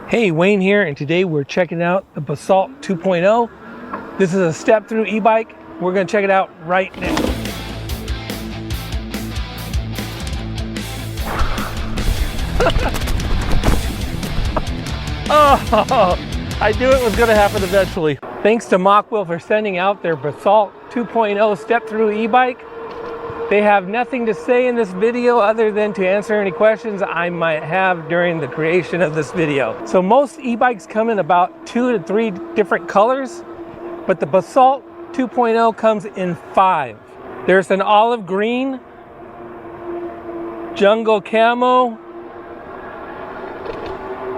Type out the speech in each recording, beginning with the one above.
Hey, Wayne here, and today we're checking out the Basalt 2.0. This is a step-through e-bike. We're going to check it out right now. Oh, I knew it was going to happen eventually. Thanks to Mokwheel for sending out their Basalt 2.0 step-through e-bike. They have nothing to say in this video other than to answer any questions I might have during the creation of this video. So most e-bikes come in about 2 to 3 different colors, but the Basalt 2.0 comes in 5. There's an olive green, jungle camo,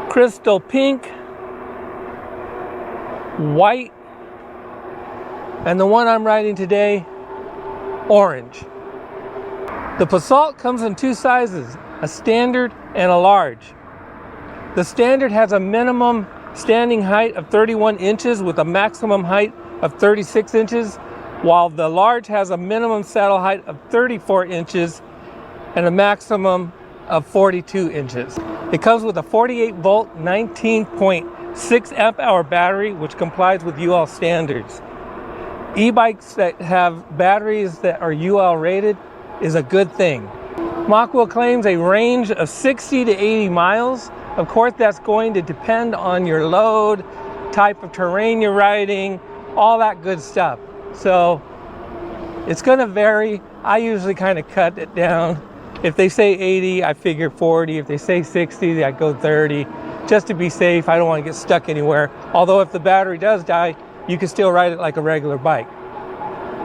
crystal pink, white, and the one I'm riding today, orange. The Basalt comes in 2 sizes, a standard and a large. The standard has a minimum standing height of 31 inches with a maximum height of 36 inches, while the large has a minimum saddle height of 34 inches and a maximum of 42 inches. It comes with a 48 volt, 19.6 amp hour battery, which complies with UL standards. E-bikes that have batteries that are UL rated is a good thing. Mokwheel claims a range of 60 to 80 miles. Of course, that's going to depend on your load, type of terrain you're riding, all that good stuff. So it's going to vary. I usually kind of cut it down. If they say 80, I figure 40. If they say 60, I go 30. Just to be safe, I don't want to get stuck anywhere. Although if the battery does die, you can still ride it like a regular bike,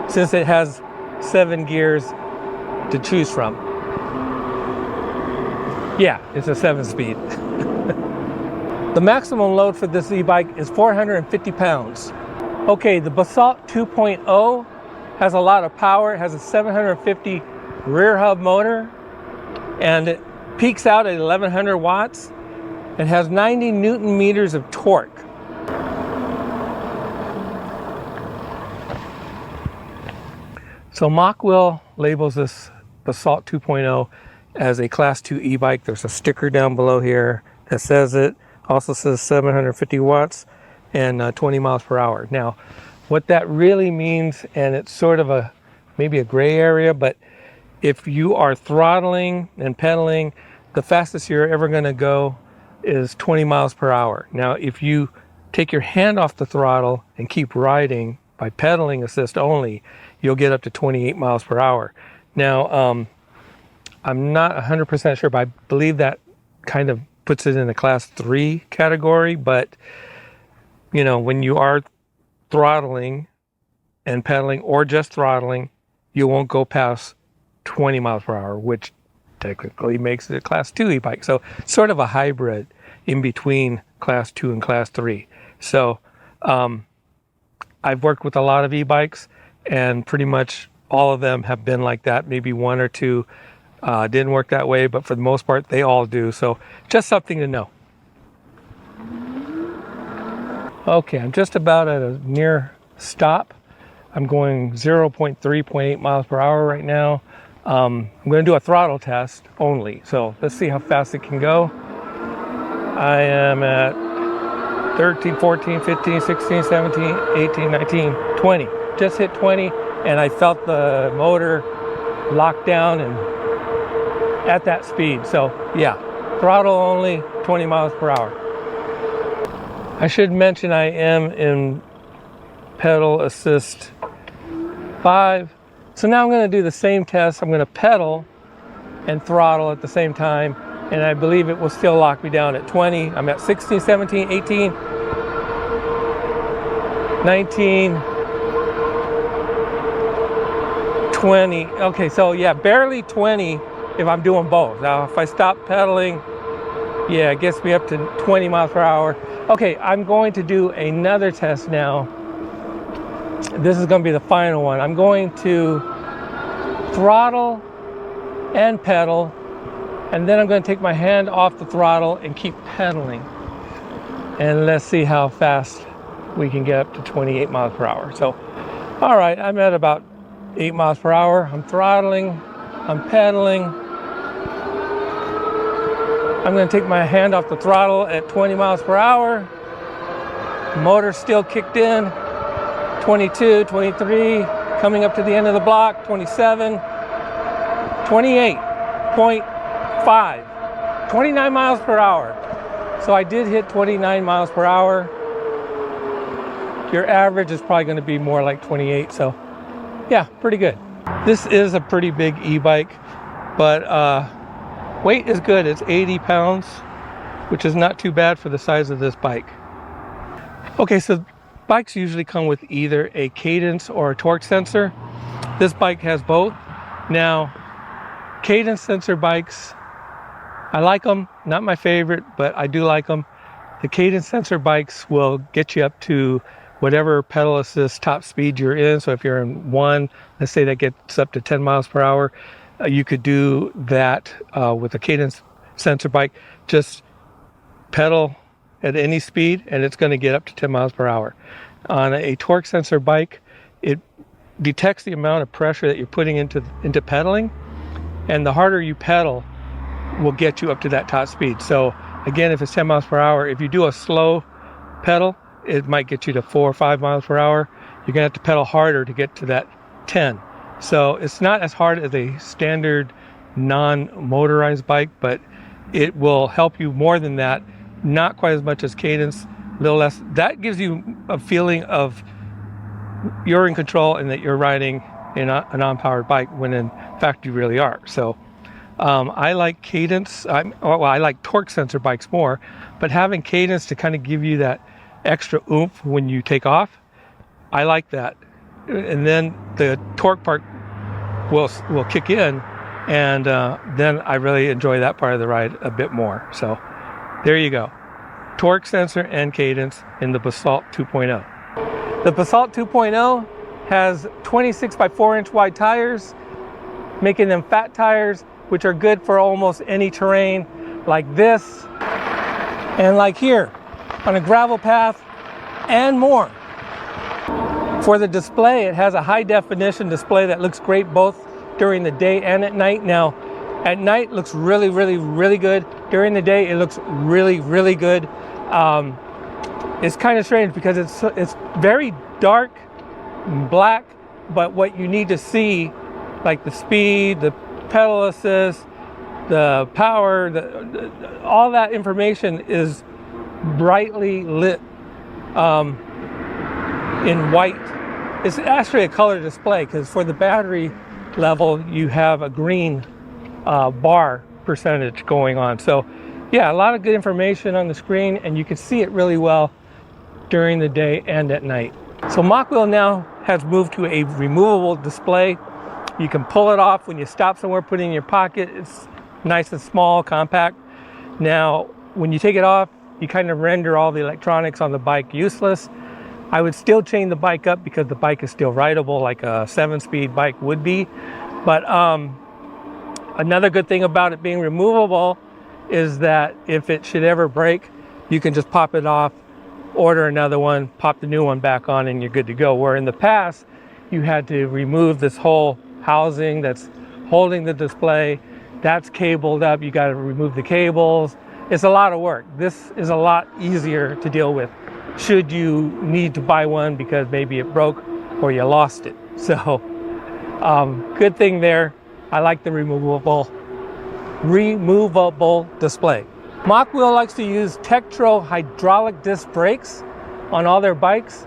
since it has 7 gears to choose from. Yeah, it's a 7-speed. The maximum load for this e-bike is 450 pounds. Okay, the Basalt 2.0 has a lot of power. It has a 750 rear hub motor, and it peaks out at 1100 watts. It has 90 Newton meters of torque. So Mokwheel labels this Basalt 2.0 as a Class 2 e-bike. There's a sticker down below here that says it. Also says 750 watts and 20 miles per hour. Now, what that really means, and it's sort of maybe a gray area, but if you are throttling and pedaling, the fastest you're ever going to go is 20 miles per hour. Now, if you take your hand off the throttle and keep riding by pedaling assist only, you'll get up to 28 miles per hour. Now, I'm not 100% sure, but I believe that kind of puts it in the Class 3 category. But, you know, when you are throttling and pedaling or just throttling, you won't go past 20 miles per hour, which technically makes it a Class 2 e-bike. So sort of a hybrid in between Class 2 and Class 3. So I've worked with a lot of e-bikes, and pretty much all of them have been like that. Maybe 1 or 2 didn't work that way, but for the most part, they all do. So just something to know. Okay, I'm just about at a near stop. I'm going 0.3.8 miles per hour right now. I'm going to do a throttle test only. So let's see how fast it can go. I am at 13, 14, 15, 16, 17, 18, 19, 20. Just hit 20, and I felt the motor lock down and at that speed. So yeah, throttle only, 20 miles per hour. I should mention I am in pedal assist 5. So now I'm going to do the same test. I'm going to pedal and throttle at the same time, and I believe it will still lock me down at 20. I'm at 16, 17, 18, 19, 20. Okay, so yeah, barely 20 if I'm doing both. Now, if I stop pedaling, yeah, it gets me up to 20 miles per hour. Okay, I'm going to do another test now. This is going to be the final one. I'm going to throttle and pedal, and then I'm going to take my hand off the throttle and keep pedaling. And let's see how fast we can get up to 28 miles per hour. So, all right, I'm at about 8 miles per hour. I'm throttling, I'm pedaling. I'm going to take my hand off the throttle at 20 miles per hour. Motor still kicked in. 22, 23, coming up to the end of the block. 27, 28.5, 29 miles per hour. So I did hit 29 miles per hour. Your average is probably going to be more like 28. So yeah, pretty good. This is a pretty big e-bike, but weight is good. It's 80 pounds, which is not too bad for the size of this bike. Okay, so bikes usually come with either a cadence or a torque sensor. This bike has both. Now, cadence sensor bikes, I like them. Not my favorite, but I do like them. The cadence sensor bikes will get you up to whatever pedal assist top speed you're in. So if you're in 1, let's say that gets up to 10 miles per hour, you could do that with a cadence sensor bike. Just pedal at any speed and it's going to get up to 10 miles per hour. On a torque sensor bike, it detects the amount of pressure that you're putting into pedaling, and the harder you pedal will get you up to that top speed. So again, if it's 10 miles per hour, if you do a slow pedal, it might get you to 4 or 5 miles per hour. You're gonna have to pedal harder to get to that 10. So it's not as hard as a standard non-motorized bike, but it will help you more than that. Not quite as much as cadence, a little less. That gives you a feeling of you're in control and that you're riding in a non-powered bike when in fact you really are. So I like cadence. I like torque sensor bikes more, but having cadence to kind of give you that extra oomph when you take off, I like that. And then the torque part will kick in, and then I really enjoy that part of the ride a bit more. So there you go. Torque sensor and cadence in the Basalt 2.0. The Basalt 2.0 has 26 by 4 inch wide tires, making them fat tires, which are good for almost any terrain like this and like here on a gravel path and more. For the display, it has a high definition display that looks great both during the day and at night. Now, at night it looks really, really, really good. During the day, it looks really, really good. It's kind of strange because it's very dark and black, but what you need to see, like the speed, the pedal assist, the power, all that information is brightly lit in white. It's actually a color display because for the battery level you have a green bar percentage going on. So yeah, a lot of good information on the screen, and you can see it really well during the day and at night. So Mokwheel now has moved to a removable display. You can pull it off when you stop somewhere, put it in your pocket. It's nice and small, compact. Now, when you take it off, you kind of render all the electronics on the bike useless. I would still chain the bike up because the bike is still rideable like a 7-speed bike would be. But another good thing about it being removable is that if it should ever break, you can just pop it off, order another one, pop the new one back on, and you're good to go. Where in the past, you had to remove this whole housing that's holding the display. That's cabled up. You got to remove the cables. It's a lot of work. This is a lot easier to deal with should you need to buy one because maybe it broke or you lost it. So good thing there. I like the removable display. Mokwheel likes to use Tektro hydraulic disc brakes on all their bikes.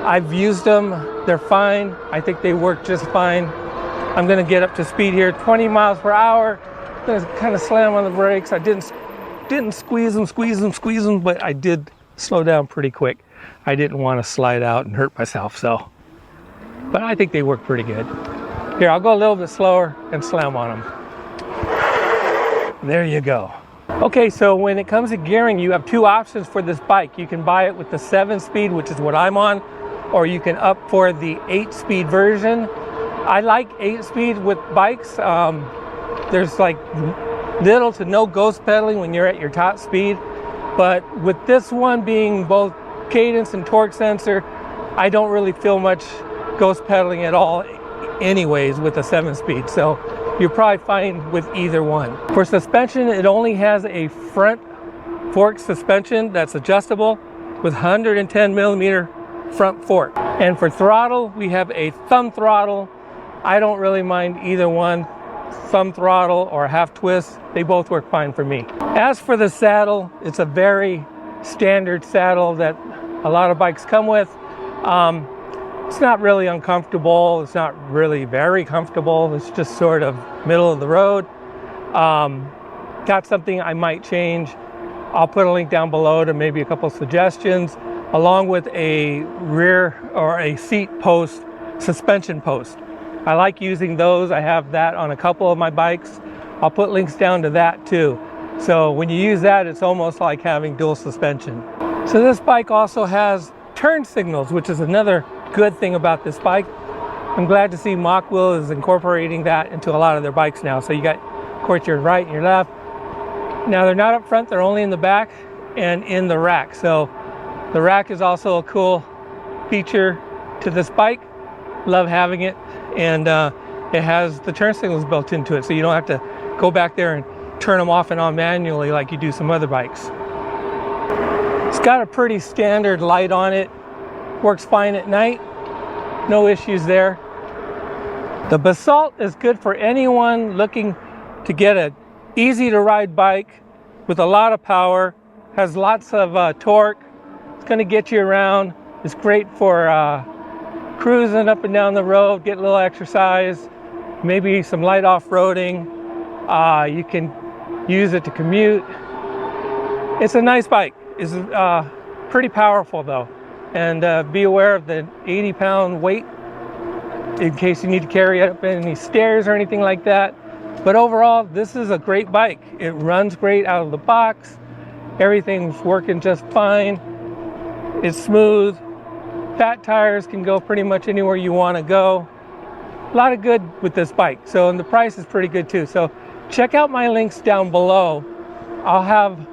I've used them. They're fine. I think they work just fine. I'm going to get up to speed here, 20 miles per hour. I'm going to kind of slam on the brakes. I didn't squeeze them, but I did slow down pretty quick. I didn't want to slide out and hurt myself, so. But I think they work pretty good. Here, I'll go a little bit slower and slam on them. There you go. Okay, so when it comes to gearing, you have two options for this bike. You can buy it with the 7-speed, which is what I'm on, or you can up for the 8-speed version. I like 8-speed with bikes. There's like little to no ghost pedaling when you're at your top speed. But with this one being both cadence and torque sensor, I don't really feel much ghost pedaling at all anyways with a 7-speed. So you're probably fine with either one. For suspension, it only has a front fork suspension that's adjustable with 110 millimeter front fork. And for throttle, we have a thumb throttle. I don't really mind either one, thumb throttle or half twist. They both work fine for me. As for the saddle, it's a very standard saddle that a lot of bikes come with. It's not really uncomfortable. It's not really very comfortable. It's just sort of middle of the road. Got something I might change. I'll put a link down below to maybe a couple suggestions, along with a rear or a seat post, suspension post. I like using those. I have that on a couple of my bikes. I'll put links down to that too. So when you use that, it's almost like having dual suspension. So this bike also has turn signals, which is another good thing about this bike. I'm glad to see Mokwheel is incorporating that into a lot of their bikes now. So you got, of course, your right and your left. Now they're not up front, they're only in the back and in the rack. So the rack is also a cool feature to this bike. Love having it. And it has the turn signals built into it, so you don't have to go back there and turn them off and on manually like you do some other bikes. It's got a pretty standard light on it. Works fine at night. No issues there. The Basalt is good for anyone looking to get an easy to ride bike with a lot of power. Has lots of torque. It's going to get you around. It's great for cruising up and down the road, get a little exercise, maybe some light off-roading. You can use it to commute. It's a nice bike. It's pretty powerful though. And be aware of the 80-pound weight in case you need to carry it up any stairs or anything like that. But overall, this is a great bike. It runs great out of the box. Everything's working just fine. It's smooth. Fat tires can go pretty much anywhere you want to go. A lot of good with this bike. So, and the price is pretty good too. So check out my links down below. I'll have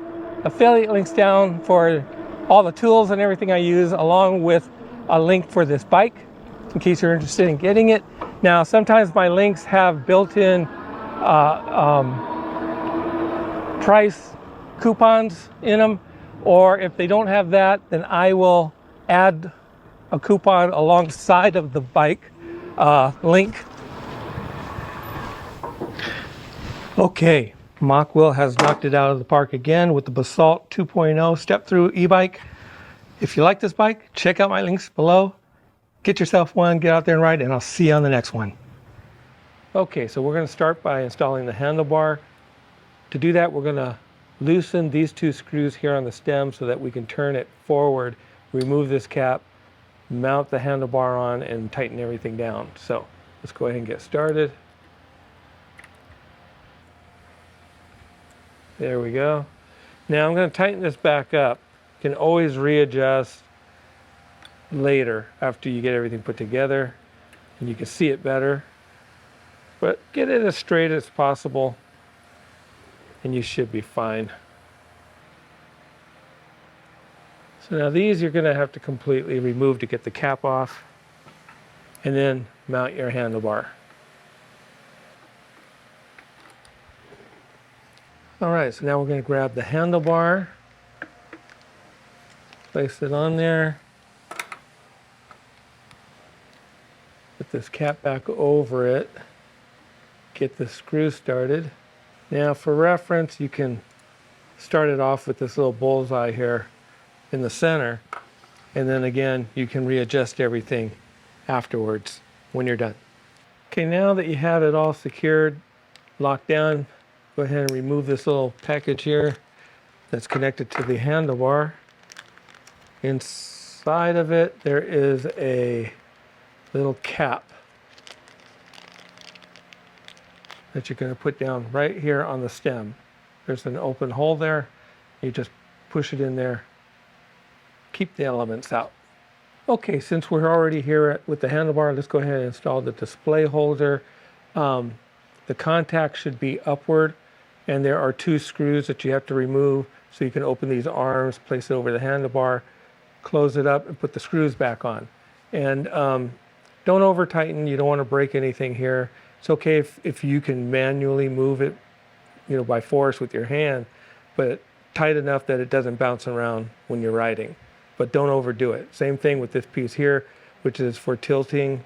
affiliate links down for all the tools and everything I use, along with a link for this bike in case you're interested in getting it. Now, sometimes my links have built-in price coupons in them, or if they don't have that, then I will add a coupon alongside of the bike link. Okay, Mokwheel has knocked it out of the park again with the Basalt 2.0 step-through e-bike. If you like this bike, check out my links below. Get yourself one, get out there and ride, and I'll see you on the next one. Okay, so we're going to start by installing the handlebar. To do that, we're going to loosen these two screws here on the stem so that we can turn it forward, remove this cap, mount the handlebar on, and tighten everything down. So let's go ahead and get started. There we go. Now I'm going to tighten this back up. You can always readjust later after you get everything put together and you can see it better. But get it as straight as possible and you should be fine. So now these you're going to have to completely remove to get the cap off and then mount your handlebar. Alright, so now we're going to grab the handlebar, place it on there, put this cap back over it, get the screw started. Now for reference, you can start it off with this little bullseye here in the center, and then again you can readjust everything afterwards when you're done. Okay, now that you have it all secured, locked down, go ahead and remove this little package here that's connected to the handlebar. Inside of it there is a little cap that you're going to put down right here on the stem. There's an open hole there. You just push it in there. Keep the elements out. Okay, since we're already here with the handlebar, let's go ahead and install the display holder. The contact should be upward, and there are two screws that you have to remove, so you can open these arms, place it over the handlebar, close it up, and put the screws back on. And don't over tighten. You don't want to break anything here. It's okay if you can manually move it, you know, by force with your hand, but tight enough that it doesn't bounce around when you're riding. But don't overdo it. Same thing with this piece here, which is for tilting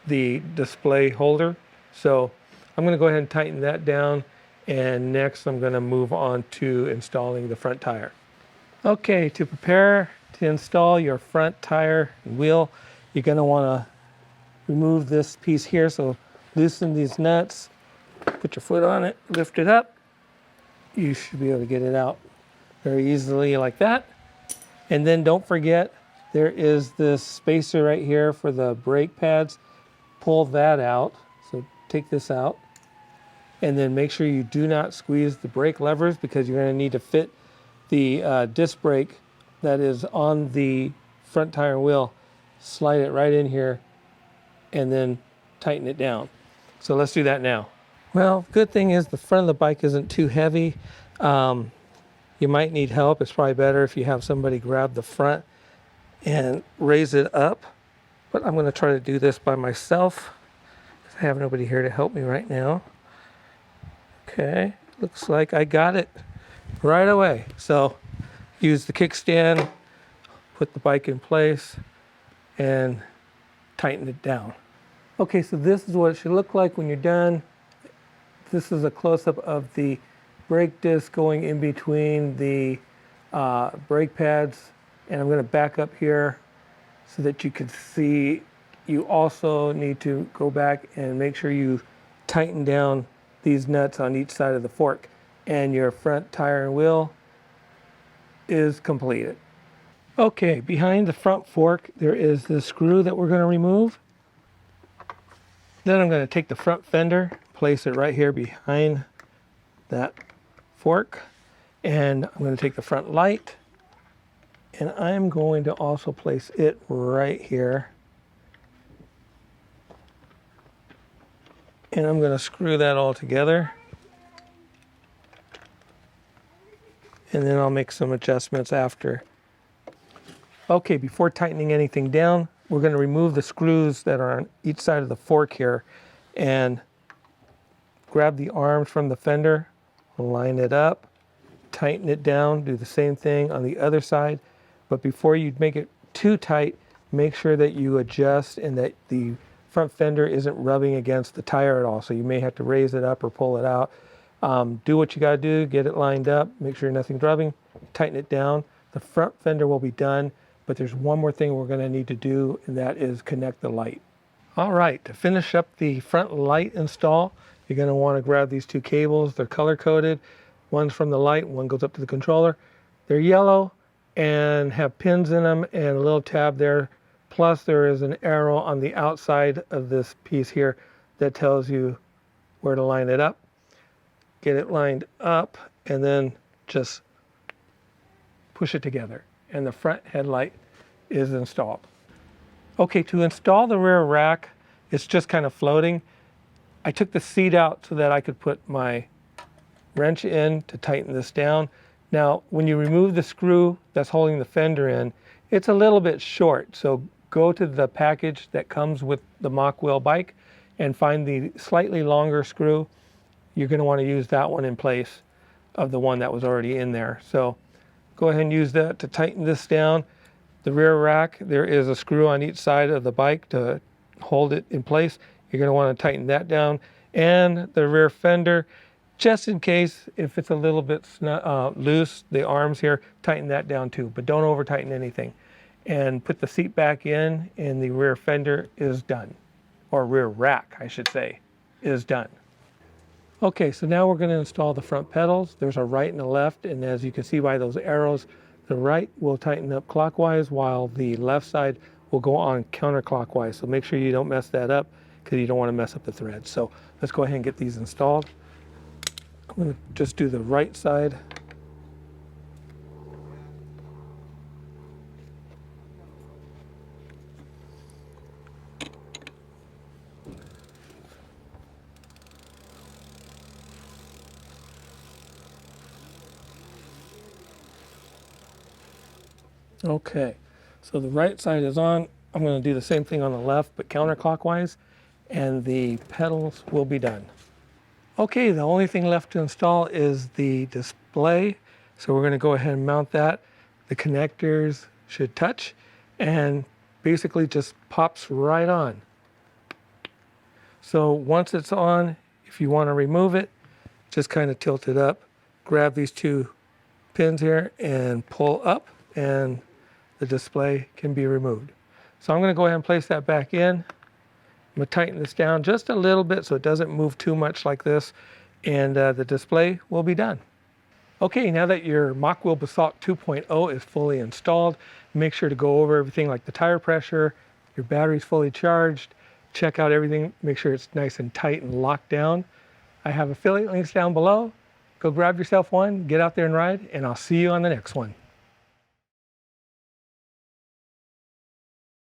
the display holder. So I'm going to go ahead and tighten that down, and next I'm going to move on to installing the front tire. Okay, to prepare to install your front tire and wheel, you're going to want to remove this piece here. So loosen these nuts, put your foot on it, lift it up. You should be able to get it out very easily like that. And then don't forget, there is this spacer right here for the brake pads. Pull that out. So take this out. And then make sure you do not squeeze the brake levers, because you're going to need to fit the disc brake that is on the front tire and wheel. Slide it right in here and then tighten it down. So let's do that now. Well, good thing is the front of the bike isn't too heavy. You might need help. It's probably better if you have somebody grab the front and raise it up. But I'm going to try to do this by myself, because I have nobody here to help me right now. Okay, looks like I got it right away. So use the kickstand, put the bike in place, and tighten it down. Okay, so this is what it should look like when you're done. This is a close-up of the brake disc going in between the brake pads. And I'm going to back up here so that you can see. You also need to go back and make sure you tighten down these nuts on each side of the fork, and your front tire and wheel is completed. Okay, behind the front fork there is the screw that we're going to remove. Then I'm going to take the front fender, place it right here behind that fork, and I'm going to take the front light, and I'm going to also place it right here. And I'm going to screw that all together. And then I'll make some adjustments after. Okay, before tightening anything down, we're going to remove the screws that are on each side of the fork here, and grab the arms from the fender, line it up, tighten it down, do the same thing on the other side. But before you make it too tight, make sure that you adjust and that the front fender isn't rubbing against the tire at all. So you may have to raise it up or pull it out. Do what you got to do, get it lined up, make sure nothing's rubbing, tighten it down. The front fender will be done, but there's one more thing we're going to need to do, and that is connect the light. All right, to finish up the front light install, you're going to want to grab these two cables. They're color coded. One's from the light, one goes up to the controller. They're yellow and have pins in them and a little tab there. Plus there is an arrow on the outside of this piece here that tells you where to line it up. Get it lined up and then just push it together, and the front headlight is installed. Okay, to install the rear rack, it's just kind of floating. I took the seat out so that I could put my wrench in to tighten this down. Now, when you remove the screw that's holding the fender in, it's a little bit short, so go to the package that comes with the Mokwheel bike and find the slightly longer screw. You're going to want to use that one in place of the one that was already in there. So go ahead and use that to tighten this down. The rear rack, there is a screw on each side of the bike to hold it in place. You're going to want to tighten that down. And the rear fender, just in case if it's a little bit loose, the arms here, tighten that down too, but don't over tighten anything. And put the seat back in, and the rear fender is done. Or rear rack, I should say, is done. Okay, so now we're going to install the front pedals. There's a right and a left, and as you can see by those arrows, the right will tighten up clockwise while the left side will go on counterclockwise. So make sure you don't mess that up, because you don't want to mess up the threads. So let's go ahead and get these installed. I'm going to just do the right side. Okay, so the right side is on. I'm going to do the same thing on the left, but counterclockwise. and the pedals will be done. Okay, the only thing left to install is the display. So we're going to go ahead and mount that. The connectors should touch and basically just pops right on. So once it's on, if you want to remove it, just kind of tilt it up, grab these two pins here and pull up, and the display can be removed. So I'm going to go ahead and place that back in. I'm going to tighten this down just a little bit so it doesn't move too much like this, and the display will be done. Okay, now that your Mokwheel Basalt 2.0 is fully installed, make sure to go over everything like the tire pressure, your battery's fully charged, check out everything, make sure it's nice and tight and locked down. I have affiliate links down below. Go grab yourself one, get out there and ride, and I'll see you on the next one.